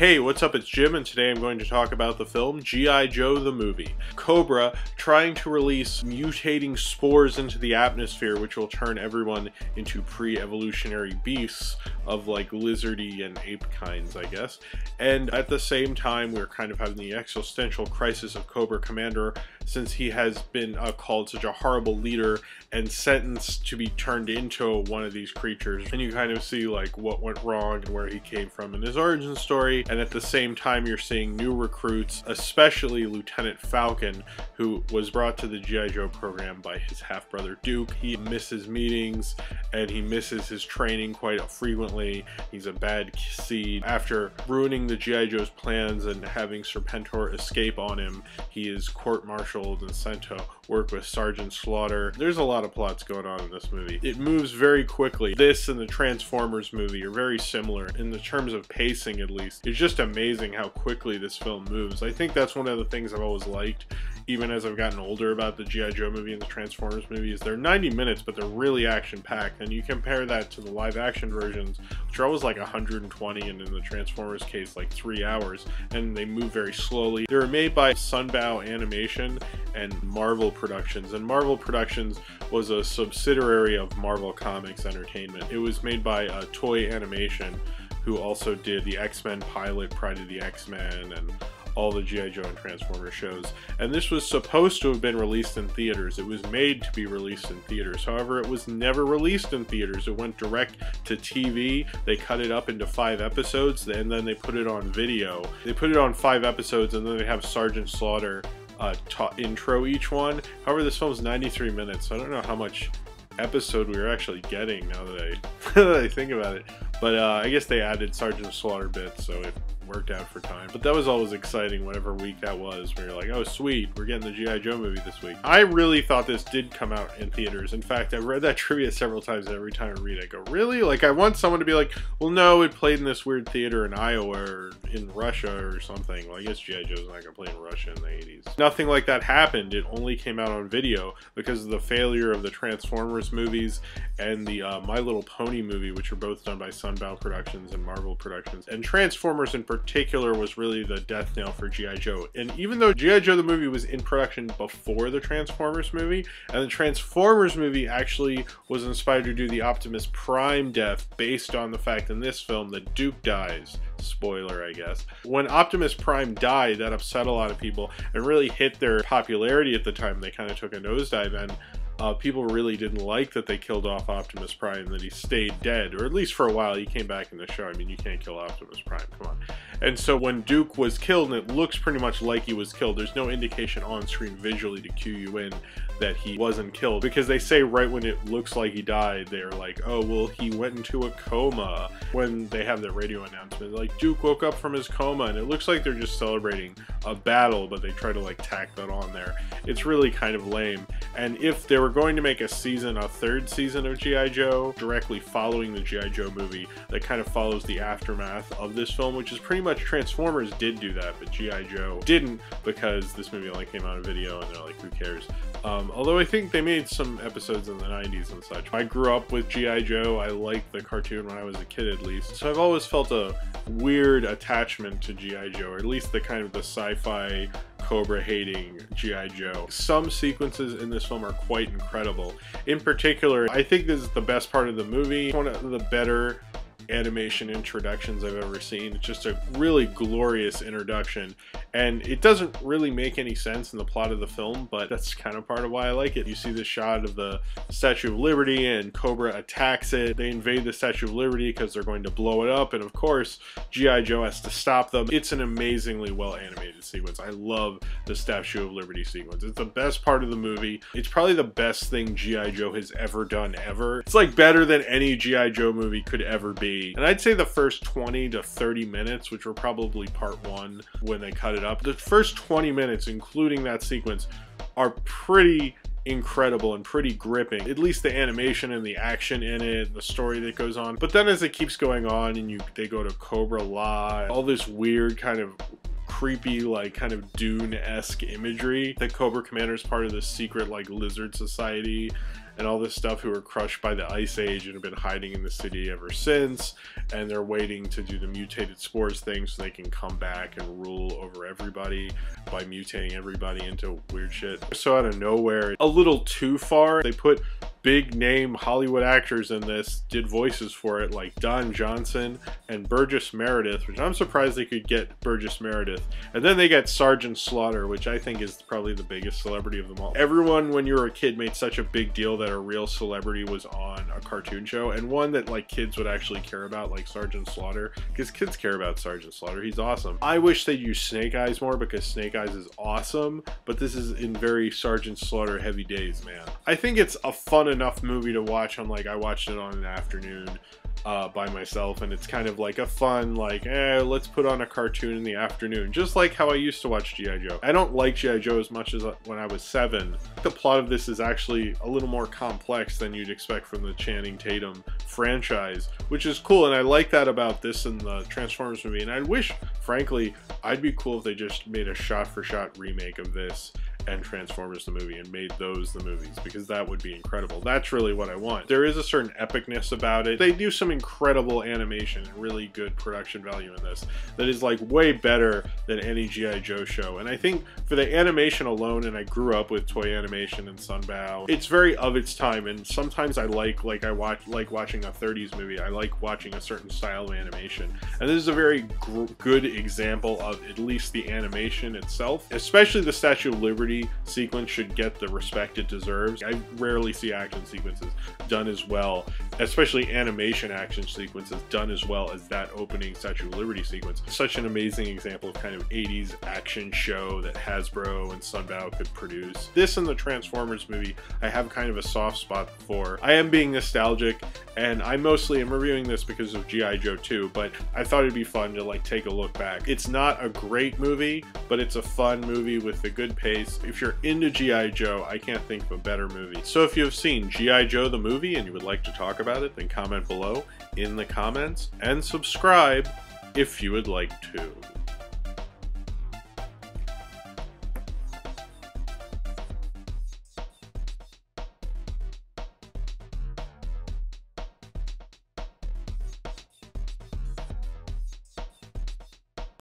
Hey, what's up? It's Jim, and today I'm going to talk about the film G.I. Joe the movie. Cobra trying to release mutating spores into the atmosphere which will turn everyone into pre-evolutionary beasts of like lizardy and ape kinds, I guess. And at the same time, we're kind of having the existential crisis of Cobra Commander, since he has been called such a horrible leader and sentenced to be turned into one of these creatures. And you kind of see like what went wrong and where he came from in his origin story. And at the same time, you're seeing new recruits, especially Lieutenant Falcon, who was brought to the G.I. Joe program by his half-brother Duke. He misses meetings and he misses his training quite frequently. He's a bad seed. After ruining the G.I. Joe's plans and having Serpentor escape on him, he is court-martialed and sent to work with Sergeant Slaughter. There's a lot of plots going on in this movie. It moves very quickly. This and the Transformers movie are very similar in the terms of pacing, at least. It's just amazing how quickly this film moves. I think that's one of the things I've always liked, even as I've gotten older, about the G.I. Joe movie and the Transformers movie, is they're 90 minutes, but they're really action-packed. And you compare that to the live-action versions, which are always like 120, and in the Transformers case, like 3 hours, and they move very slowly. They were made by Sunbow Animation and Marvel Productions, and Marvel Productions was a subsidiary of Marvel Comics Entertainment. It was made by Toei Animation, who also did the X-Men pilot, Pride of the X-Men, and all the G.I. Joe and Transformers shows. And this was supposed to have been released in theaters. It was made to be released in theaters. However, it was never released in theaters. It went direct to TV. They cut it up into 5 episodes, and then they put it on video. They put it on 5 episodes, and then they have Sergeant Slaughter intro each one. However, this film is 93 minutes, so I don't know how much episode we were actually getting now that I think about it. But I guess they added Sergeant Slaughter bits, so it worked out for time. But that was always exciting, whatever week that was, where you're like, oh sweet, we're getting the G.I. Joe movie this week. I really thought this did come out in theaters. In fact, I've read that trivia several times, and every time I read it, I go, really? Like, I want someone to be like, well, no, it played in this weird theater in Iowa or in Russia or something. Well, I guess G.I. Joe's not gonna play in Russia in the 80s. Nothing like that happened. It only came out on video because of the failure of the Transformers movies and the My Little Pony movie, which are both done by Sunbow Productions and Marvel Productions. And Transformers in particular was really the death knell for G.I. Joe. And even though G.I. Joe the movie was in production before the Transformers movie, and the Transformers movie actually was inspired to do the Optimus Prime death based on the fact in this film that Duke dies. Spoiler, I guess. When Optimus Prime died, that upset a lot of people and really hit their popularity at the time. They kind of took a nosedive, and people really didn't like that they killed off Optimus Prime, that he stayed dead, or at least for a while. He came back in the show. I mean, you can't kill Optimus Prime, come on. And so when Duke was killed, and it looks pretty much like he was killed, there's no indication on screen visually to cue you in that he wasn't killed, because they say right when it looks like he died, they're like, oh, well, he went into a coma. When they have their radio announcement, like, Duke woke up from his coma, and it looks like they're just celebrating a battle, but they try to like tack that on there. It's really kind of lame. And if they were going to make a third season of G.I. Joe, directly following the G.I. Joe movie, that kind of follows the aftermath of this film, which is pretty much Transformers did do that, but G.I. Joe didn't, because this movie only came out on video, and they're like, who cares? Although I think they made some episodes in the 90s and such. I grew up with G.I. Joe. I liked the cartoon when I was a kid, at least. So I've always felt a weird attachment to G.I. Joe, or at least the kind of the sci-fi Cobra hating G.I. Joe. Some sequences in this film are quite incredible. In particular, I think this is the best part of the movie. One of the better animation introductions I've ever seen. It's just a really glorious introduction, and it doesn't really make any sense in the plot of the film, but that's kind of part of why I like it. You see the shot of the Statue of Liberty, and Cobra attacks it. They invade the Statue of Liberty because they're going to blow it up, and of course G.I. Joe has to stop them. It's an amazingly well animated sequence. I love the Statue of Liberty sequence. It's the best part of the movie. It's probably the best thing G.I. Joe has ever done ever. It's like better than any G.I. Joe movie could ever be. And I'd say the first 20 to 30 minutes, which were probably part 1 when they cut it up, the first 20 minutes, including that sequence, are pretty incredible and pretty gripping. At least the animation and the action in it, and the story that goes on. But then as it keeps going on, and they go to Cobra La, all this weird kind of creepy, like kind of Dune-esque imagery. The Cobra Commander is part of this secret like lizard society, and all this stuff who were crushed by the Ice Age and have been hiding in the city ever since, and they're waiting to do the mutated spores thing so they can come back and rule over everybody by mutating everybody into weird shit. So out of nowhere, a little too far, they put big name Hollywood actors in this, did voices for it, like Don Johnson and Burgess Meredith, which I'm surprised they could get Burgess Meredith. And then they got Sergeant Slaughter, which I think is probably the biggest celebrity of them all. Everyone, when you were a kid, made such a big deal that a real celebrity was on a cartoon show, and one that like kids would actually care about, like Sergeant Slaughter, because kids care about Sergeant Slaughter. He's awesome. I wish they'd use Snake Eyes more, because Snake Eyes is awesome, but this is in very Sergeant Slaughter heavy days, man. I think it's a fun enough movie to watch on, like, I watched it on an afternoon by myself, and it's kind of like a fun, like, let's put on a cartoon in the afternoon, just like how I used to watch G.I. Joe. I don't like G.I. Joe as much as when I was 7. The plot of this is actually a little more complex than you'd expect from the Channing Tatum franchise, which is cool, and I like that about this and the Transformers movie, and I wish, frankly, I'd be cool if they just made a shot-for-shot remake of this and Transformers the movie and made those the movies, because that would be incredible. That's really what I want. There is a certain epicness about it. They do some incredible animation and really good production value in this that is like way better than any G.I. Joe show. And I think for the animation alone, and I grew up with toy animation and Sunbow, it's very of its time, and sometimes I like watching a 30s movie. I like watching a certain style of animation, and this is a very good example of at least the animation itself. Especially the Statue of Liberty sequence should get the respect it deserves. I rarely see action sequences done as well, especially animation action sequences done as well as that opening Statue of Liberty sequence. Such an amazing example of kind of 80s action show that Hasbro and Sunbow could produce. This and the Transformers movie I have kind of a soft spot for. I am being nostalgic, and I mostly am reviewing this because of G.I. Joe 2, but I thought it'd be fun to like take a look back. It's not a great movie, but it's a fun movie with a good pace. If you're into G.I. Joe, I can't think of a better movie. So if you have seen G.I. Joe the movie and you would like to talk about it, then comment below in the comments and subscribe if you would like to.